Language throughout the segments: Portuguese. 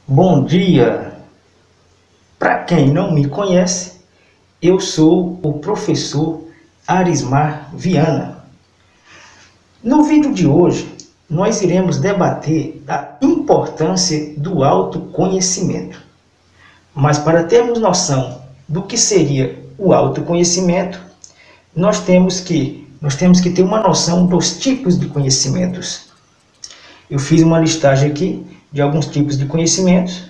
Bom dia! Para quem não me conhece, eu sou o professor Arismar Viana. No vídeo de hoje, nós iremos debater a importância do autoconhecimento. Mas para termos noção do que seria o autoconhecimento, nós temos que ter uma noção dos tipos de conhecimentos. Eu fiz uma listagem aqui de alguns tipos de conhecimentos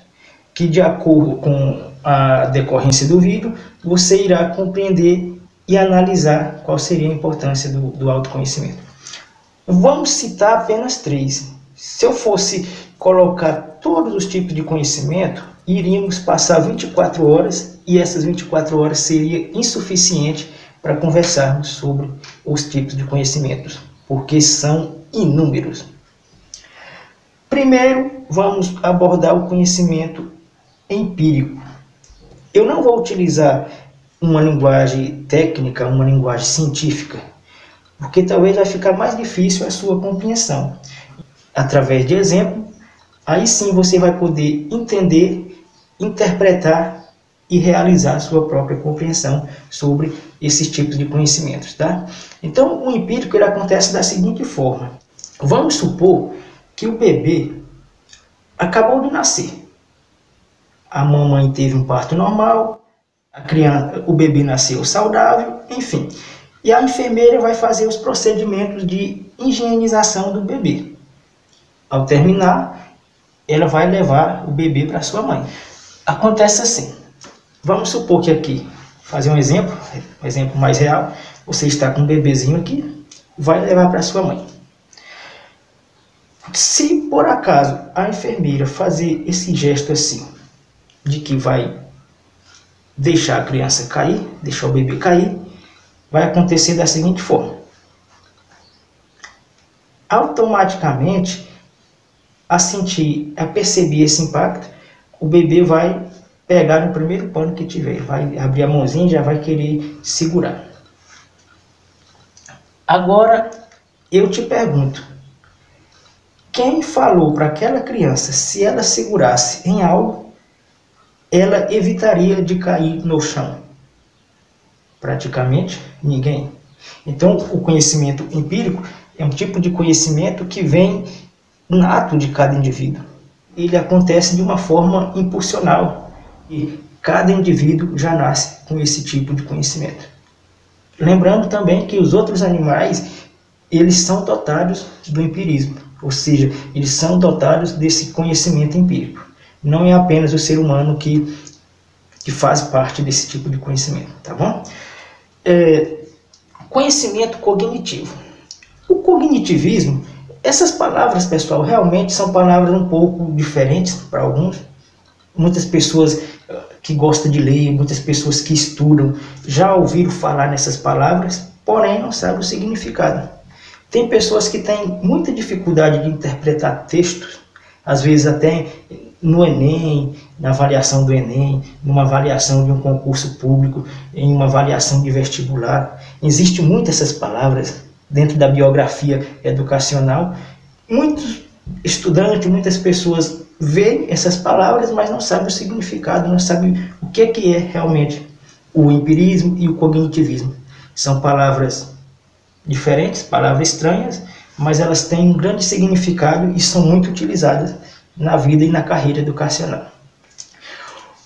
que, de acordo com a decorrência do vídeo, você irá compreender e analisar qual seria a importância do autoconhecimento. Vamos citar apenas 3. Se eu fosse colocar todos os tipos de conhecimento, iríamos passar 24 horas e essas 24 horas seria insuficiente para conversarmos sobre os tipos de conhecimentos, porque são inúmeros. Primeiro, vamos abordar o conhecimento empírico. Eu não vou utilizar uma linguagem técnica, uma linguagem científica, porque talvez vai ficar mais difícil a sua compreensão. Através de exemplo, aí sim você vai poder entender, interpretar e realizar a sua própria compreensão sobre esses tipos de conhecimentos, tá? Então, o empírico ele acontece da seguinte forma. Vamos supor que o bebê acabou de nascer. A mamãe teve um parto normal, o bebê nasceu saudável, enfim. E a enfermeira vai fazer os procedimentos de higienização do bebê. Ao terminar, ela vai levar o bebê para sua mãe. Acontece assim. Vamos supor que aqui, fazer um exemplo mais real, você está com um bebezinho aqui, vai levar para sua mãe. Se por acaso a enfermeira fazer esse gesto assim, de que vai deixar a criança cair, deixar o bebê cair, vai acontecer da seguinte forma. Automaticamente, a perceber esse impacto, o bebê vai pegar no primeiro pano que tiver, vai abrir a mãozinha e já vai querer segurar. Agora, eu te pergunto, quem falou para aquela criança, se ela segurasse em algo, ela evitaria de cair no chão? Praticamente ninguém. Então, o conhecimento empírico é um tipo de conhecimento que vem nato de cada indivíduo. Ele acontece de uma forma impulsional e cada indivíduo já nasce com esse tipo de conhecimento. Lembrando também que os outros animais, eles são dotados do empirismo, ou seja, eles são dotados desse conhecimento empírico. Não é apenas o ser humano que faz parte desse tipo de conhecimento, tá bom? Conhecimento cognitivo. O cognitivismo, essas palavras, pessoal, realmente são palavras um pouco diferentes para alguns. Muitas pessoas que gostam de ler, muitas pessoas que estudam, já ouviram falar nessas palavras, porém não sabem o significado. Tem pessoas que têm muita dificuldade de interpretar textos, às vezes até no Enem, na avaliação do Enem, numa avaliação de um concurso público, em uma avaliação de vestibular. Existem muitas essas palavras dentro da biografia educacional. Muitos estudantes, muitas pessoas veem essas palavras, mas não sabem o significado, não sabem o que é realmente o empirismo e o cognitivismo. São palavras diferentes, palavras estranhas, mas elas têm um grande significado e são muito utilizadas na vida e na carreira educacional.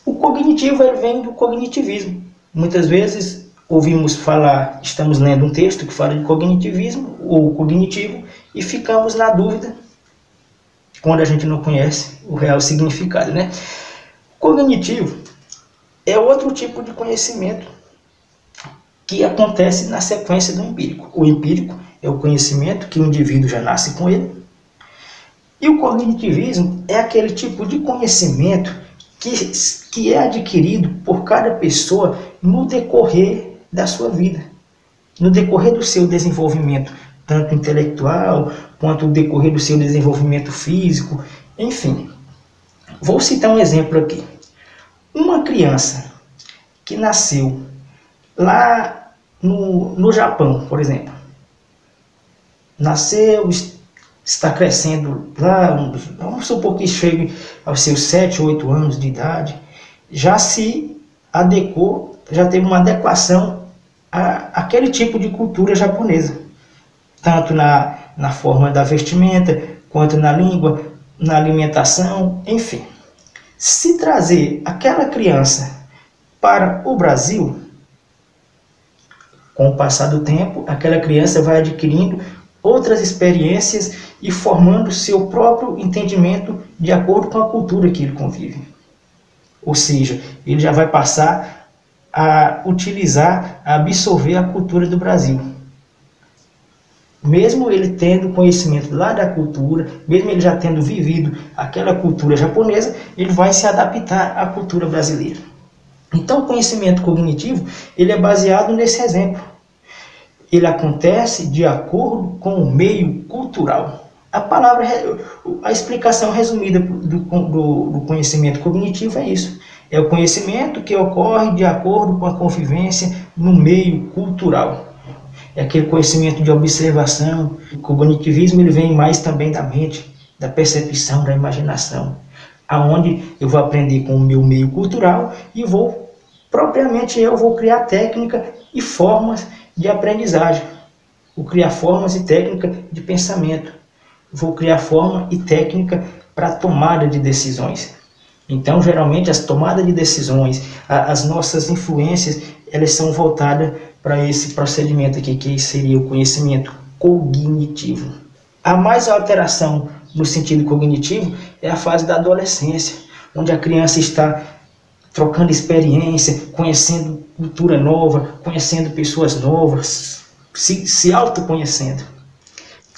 O cognitivo ele vem do cognitivismo. Muitas vezes ouvimos falar, estamos lendo um texto que fala de cognitivismo ou cognitivo e ficamos na dúvida quando a gente não conhece o real significado, né? Cognitivo é outro tipo de conhecimento que acontece na sequência do empírico. O empírico é o conhecimento que o indivíduo já nasce com ele. E o cognitivismo é aquele tipo de conhecimento que é adquirido por cada pessoa no decorrer da sua vida, no decorrer do seu desenvolvimento, tanto intelectual, quanto no decorrer do seu desenvolvimento físico, enfim. Vou citar um exemplo aqui. Uma criança que nasceu lá no Japão, por exemplo, nasceu, está crescendo lá, vamos supor que chegue aos seus 7 ou 8 anos de idade, já se adequou, já teve uma adequação àquele tipo de cultura japonesa, tanto na forma da vestimenta, quanto na língua, na alimentação, enfim. Se trazer aquela criança para o Brasil, com o passar do tempo, aquela criança vai adquirindo outras experiências e formando seu próprio entendimento de acordo com a cultura que ele convive. Ou seja, ele já vai passar a utilizar, a absorver a cultura do Brasil. Mesmo ele tendo conhecimento lá da cultura, mesmo ele já tendo vivido aquela cultura japonesa, ele vai se adaptar à cultura brasileira. Então, o conhecimento cognitivo, ele é baseado nesse exemplo. Ele acontece de acordo com o meio cultural. A explicação resumida do conhecimento cognitivo é isso. É o conhecimento que ocorre de acordo com a convivência no meio cultural. É aquele conhecimento de observação. O cognitivismo ele vem mais também da mente, da percepção, da imaginação, aonde eu vou aprender com o meu meio cultural e propriamente eu vou criar técnica e formas de aprendizagem. Vou criar formas e técnica de pensamento. Vou criar forma e técnica para tomada de decisões. Então, geralmente, as tomadas de decisões, as nossas influências, elas são voltadas para esse procedimento aqui, que seria o conhecimento cognitivo. A mais alteração no sentido cognitivo é a fase da adolescência, onde a criança está trocando experiência, conhecendo cultura nova, conhecendo pessoas novas, se autoconhecendo.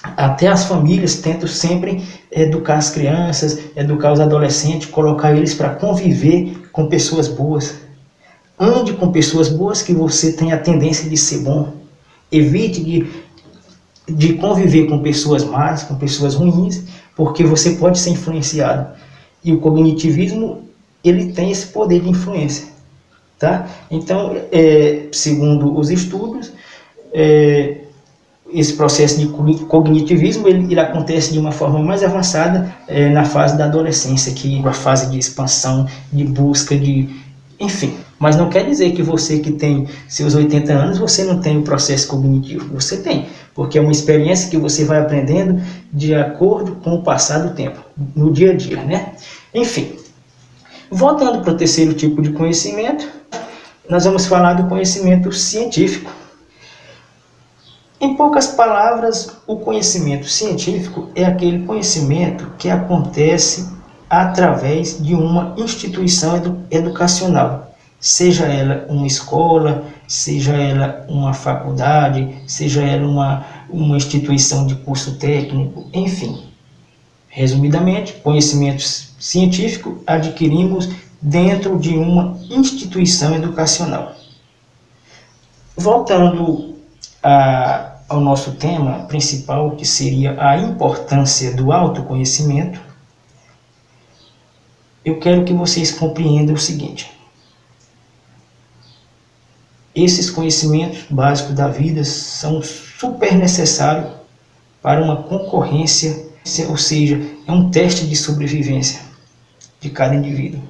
Até as famílias tentam sempre educar as crianças, educar os adolescentes, colocar eles para conviver com pessoas boas. Ande com pessoas boas que você tem a tendência de ser bom. Evite de conviver com pessoas más, com pessoas ruins, porque você pode ser influenciado. E o cognitivismo, ele tem esse poder de influência. Tá? Então, segundo os estudos, esse processo de cognitivismo ele acontece de uma forma mais avançada na fase da adolescência, que é uma fase de expansão, de busca, enfim. Mas não quer dizer que você que tem seus 80 anos, você não tem o processo cognitivo. Você tem, porque é uma experiência que você vai aprendendo de acordo com o passar do tempo, no dia a dia, né? Enfim, voltando para o terceiro tipo de conhecimento, nós vamos falar do conhecimento científico. Em poucas palavras, o conhecimento científico é aquele conhecimento que acontece através de uma instituição educacional, seja ela uma escola, seja ela uma faculdade, seja ela uma instituição de curso técnico, enfim. Resumidamente, conhecimento científico adquirimos dentro de uma instituição educacional. Voltando ao nosso tema principal, que seria a importância do autoconhecimento, eu quero que vocês compreendam o seguinte: esses conhecimentos básicos da vida são super necessários para uma concorrência, ou seja, é um teste de sobrevivência de cada indivíduo.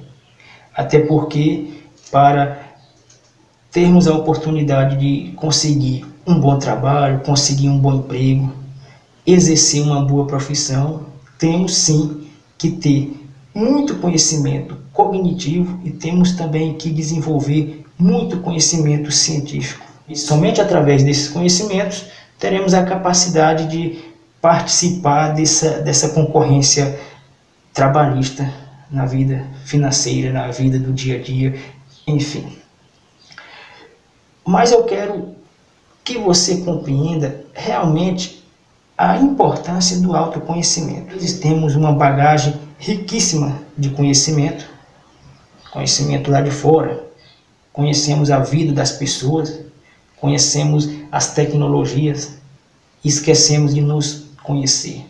Até porque, para termos a oportunidade de conseguir um bom trabalho, conseguir um bom emprego, exercer uma boa profissão, temos sim que ter muito conhecimento cognitivo e temos também que desenvolver muito conhecimento científico. E somente através desses conhecimentos teremos a capacidade de participar dessa concorrência trabalhista na vida financeira, na vida do dia a dia, enfim. Mas eu quero que você compreenda realmente a importância do autoconhecimento. Nós temos uma bagagem riquíssima de conhecimento lá de fora. Conhecemos a vida das pessoas, conhecemos as tecnologias, e esquecemos de nos conhecer,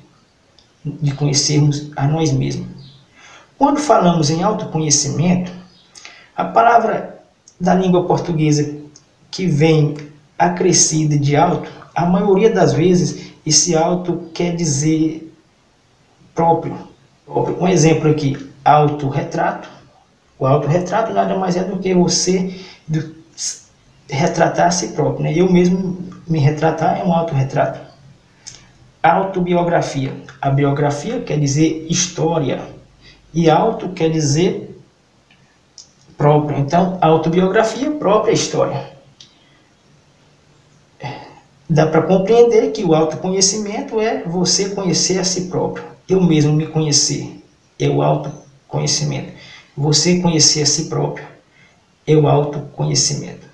de conhecermos a nós mesmos. Quando falamos em autoconhecimento, a palavra da língua portuguesa que vem acrescida de auto, a maioria das vezes esse auto quer dizer próprio. Um exemplo aqui, autorretrato. O autorretrato nada mais é do que você retratar a si próprio, né? Eu mesmo me retratar é um autorretrato. Autobiografia. A biografia quer dizer história e auto quer dizer próprio. Então, autobiografia, própria história. Dá para compreender que o autoconhecimento é você conhecer a si próprio. Eu mesmo me conhecer é o autoconhecimento. Você conhecer a si próprio é o autoconhecimento.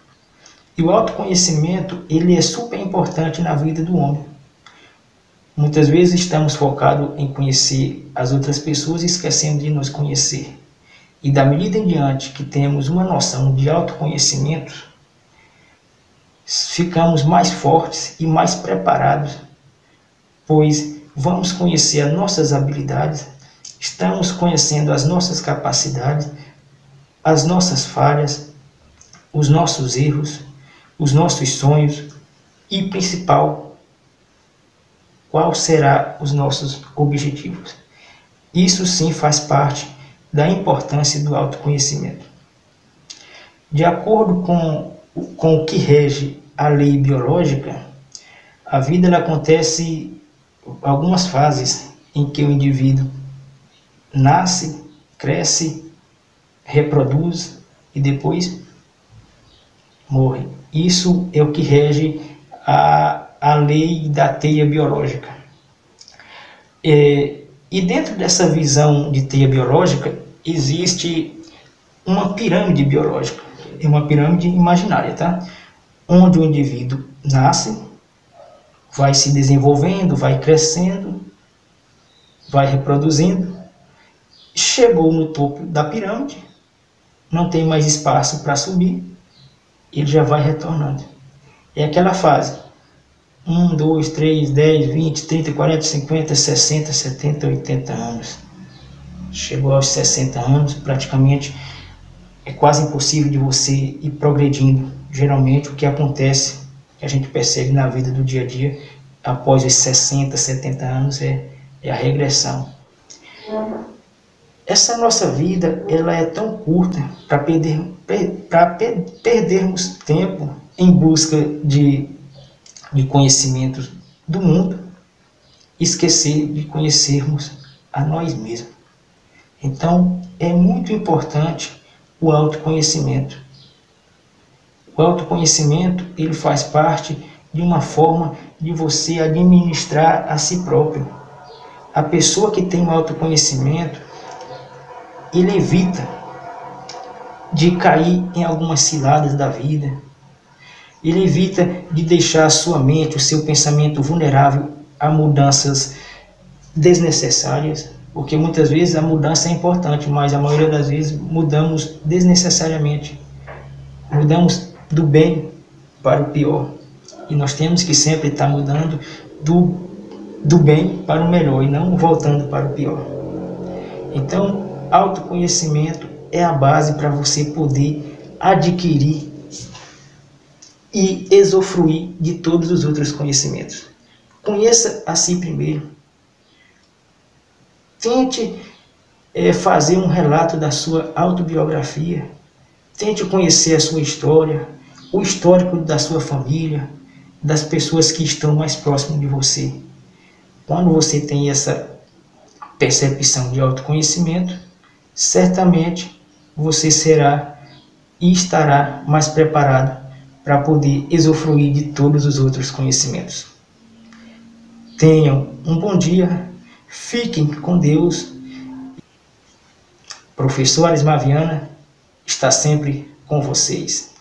E o autoconhecimento, ele é super importante na vida do homem. Muitas vezes estamos focados em conhecer as outras pessoas e esquecendo de nos conhecer. E da medida em diante que temos uma noção de autoconhecimento, ficamos mais fortes e mais preparados, pois vamos conhecer as nossas habilidades, estamos conhecendo as nossas capacidades, as nossas falhas, os nossos erros, os nossos sonhos e, principal, qual será os nossos objetivos. Isso sim faz parte da importância do autoconhecimento. De acordo com o que rege a lei biológica, a vida ela acontece algumas fases em que o indivíduo nasce, cresce, reproduz e depois morre. Isso é o que rege a lei da teia biológica. E dentro dessa visão de teia biológica existe uma pirâmide biológica, é uma pirâmide imaginária, tá? Onde o indivíduo nasce, vai se desenvolvendo, vai crescendo, vai reproduzindo, chegou no topo da pirâmide, não tem mais espaço para subir, ele já vai retornando. É aquela fase, 1, 2, 3, 10, 20, 30, 40, 50, 60, 70, 80 anos. Chegou aos 60 anos, praticamente é quase impossível de você ir progredindo. Geralmente o que acontece, que a gente percebe na vida do dia a dia, após os 60, 70 anos, é a regressão. Essa nossa vida ela é tão curta para perdermos tempo em busca de conhecimentos do mundo, esquecer de conhecermos a nós mesmos. Então, é muito importante o autoconhecimento. O autoconhecimento, ele faz parte de uma forma de você administrar a si próprio. A pessoa que tem o autoconhecimento, ele evita de cair em algumas ciladas da vida. Ele evita de deixar a sua mente, o seu pensamento vulnerável a mudanças desnecessárias, porque muitas vezes a mudança é importante, mas a maioria das vezes mudamos desnecessariamente. Mudamos do bem para o pior. E nós temos que sempre estar mudando do bem para o melhor e não voltando para o pior. Então, autoconhecimento é a base para você poder adquirir e usufruir de todos os outros conhecimentos. Conheça a si primeiro. Tente fazer um relato da sua autobiografia. Tente conhecer a sua história, o histórico da sua família, das pessoas que estão mais próximas de você. Quando você tem essa percepção de autoconhecimento, certamente você será e estará mais preparado para poder usufruir de todos os outros conhecimentos. Tenham um bom dia, fiquem com Deus. Professor Arisma Viana está sempre com vocês.